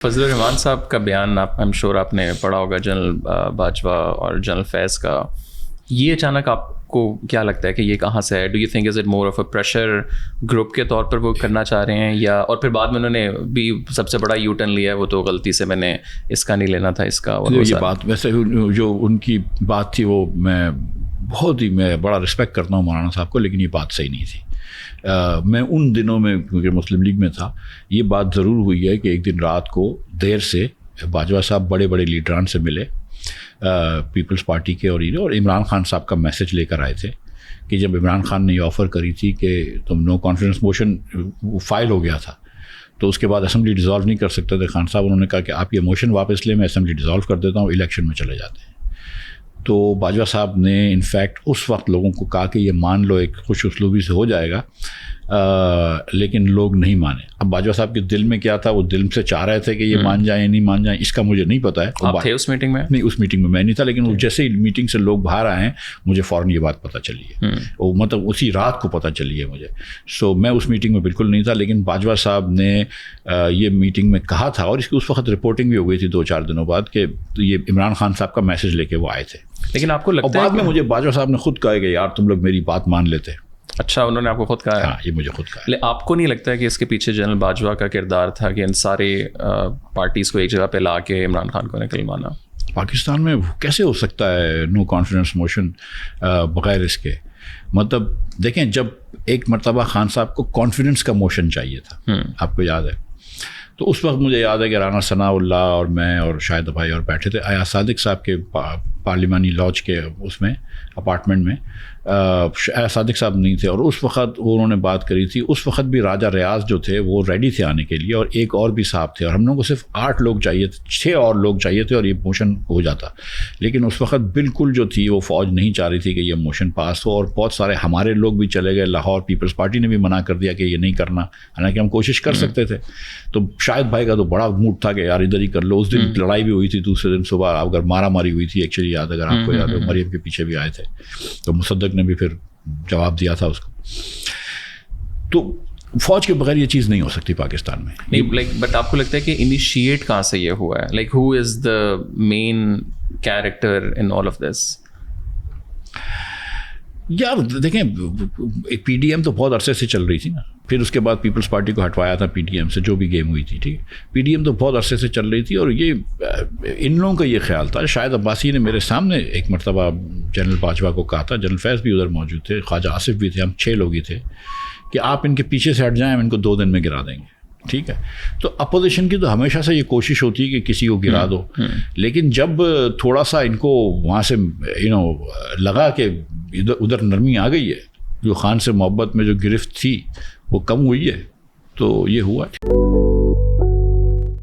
फजलुर रहमान साहब का बयान आई एम श्योर आपने पढ़ा होगा, जनरल बाजवा और जनरल फैज़ का। ये अचानक आपको क्या लगता है कि ये कहाँ से है? Do you think is it more of a pressure group के तौर पर वो करना चाह रहे हैं, या और फिर बाद में उन्होंने भी सबसे बड़ा यू टर्न लिया है, वो तो गलती से मैंने इसका नहीं लेना था इसका। और ये बात वैसे जो उनकी बात थी वो मैं बड़ा रिस्पेक्ट करता हूँ मौलाना साहब को, लेकिन ये बात सही नहीं थी। मैं उन दिनों में क्योंकि मुस्लिम लीग में था, ये बात ज़रूर हुई है कि एक दिन रात को देर से बाजवा साहब बड़े बड़े लीडरान से मिले, पीपल्स पार्टी के, और इमरान खान साहब का मैसेज लेकर आए थे कि जब इमरान खान ने ये ऑफ़र करी थी कि तुम नो कॉन्फिडेंस मोशन फाइल हो गया था, तो उसके बाद असेंबली डिज़ोल्व नहीं कर सकते थे खान साहब। उन्होंने कहा कि आप ये मोशन वापस लें, मैं असेंबली डिज़ोल्व कर देता हूँ, इलेक्शन में चले जाते हैं। तो बाजवा साहब ने इनफैक्ट उस वक्त लोगों को कहा कि ये मान लो, एक खुश उसलूबी से हो जाएगा, लेकिन लोग नहीं माने। अब बाजवा साहब के दिल में क्या था, वो दिल से चाह रहे थे कि ये मान जाए या नहीं मान जाए, इसका मुझे नहीं पता है। आप थे उस मीटिंग में? नहीं, उस मीटिंग में मैं नहीं था, लेकिन जैसे ही मीटिंग से लोग बाहर आए हैं मुझे फ़ौरन ये बात पता चली है, वो मतलब उसी रात को पता चली है मुझे। सो मैं उस मीटिंग में बिल्कुल नहीं था, लेकिन बाजवा साहब ने ये मीटिंग में कहा था, और इसकी उस वक्त रिपोर्टिंग भी हो गई थी 2-4 दिनों बाद कि ये इमरान खान साहब का मैसेज लेके वो आए थे। लेकिन आपको लगता है बाद में मुझे बाजवा साहब ने खुद कहा कि यार तुम लोग मेरी बात मान लेते। अच्छा, उन्होंने आपको खुद कहा है? हाँ, ये मुझे खुद कहा है। लेकिन आपको नहीं लगता है कि इसके पीछे जनरल बाजवा का किरदार था कि इन सारे पार्टीज़ को एक जगह पे ला के इमरान खान को निकलवाना? पाकिस्तान में कैसे हो सकता है नो कॉन्फिडेंस मोशन बगैर इसके? मतलब देखें, जब एक मरतबा खान साहब को कॉन्फिडेंस का मोशन चाहिए था, आपको याद है, तो उस वक्त मुझे याद है कि राना सनाउल्लाह और मैं और शाहिद भाई और बैठे थे अयाज सादिक साहब के पार्लिमानी लॉज के उसमें अपार्टमेंट में। अयाज सादिक साहब नहीं थे, और उस वक्त उन्होंने बात करी थी। उस वक्त भी राजा रियाज जो थे वो रेडी थे आने के लिए, और एक और भी साहब थे, और हम लोगों को सिर्फ 8 लोग चाहिए थे, 6 और लोग चाहिए थे, और ये मोशन हो जाता। लेकिन उस वक्त बिल्कुल जो थी वो फ़ौज नहीं चाह रही थी कि ये मोशन पास हो, और बहुत सारे हमारे लोग भी चले गए। लाहौर पीपल्स पार्टी ने भी मना कर दिया कि ये नहीं करना, हालांकि हम कोशिश कर सकते थे। तो शाहिद भाई का तो बड़ा मूड था कि यार इधर ही कर लो। उस दिन लड़ाई भी हुई थी, दूसरे दिन सुबह अगर मारा मारी हुई थी एक्चुअली, याद अगर आपको याद हो, मरियम के पीछे भी आए थे, तो मुसद्दक ने भी फिर जवाब दिया था उसको। तो फौज के बगैर ये चीज़ नहीं हो सकती पाकिस्तान में। नहीं, बट आपको लगता है कि इनिशिएट कहाँ से ये हुआ है? Like who is the main character in all of this? यार देखें, पीडीएम तो बहुत अरसे से चल रही थी ना, फिर उसके बाद पीपल्स पार्टी को हटवाया था पीडीएम से, जो भी गेम हुई थी, ठीक है। पीडीएम तो बहुत अरसे से चल रही थी, और ये इन लोगों का ये ख्याल था। शायद अब्बासी ने मेरे सामने एक मरतबा जनरल बाजवा को कहा था, जनरल फैज़ भी उधर मौजूद थे, ख्वाजा आसिफ भी थे, हम 6 लोग ही थे, कि आप इनके पीछे से हट जाएं, हम इनको 2 दिन में गिरा देंगे, ठीक है। तो अपोजिशन की तो हमेशा से ये कोशिश होती है कि किसी को गिरा दो, लेकिन जब थोड़ा सा इनको वहाँ से लगा कि उधर नरमी आ गई है, जो खान से मोहब्बत में जो गिरफ्त थी वो कम हुई है, तो ये हुआ है।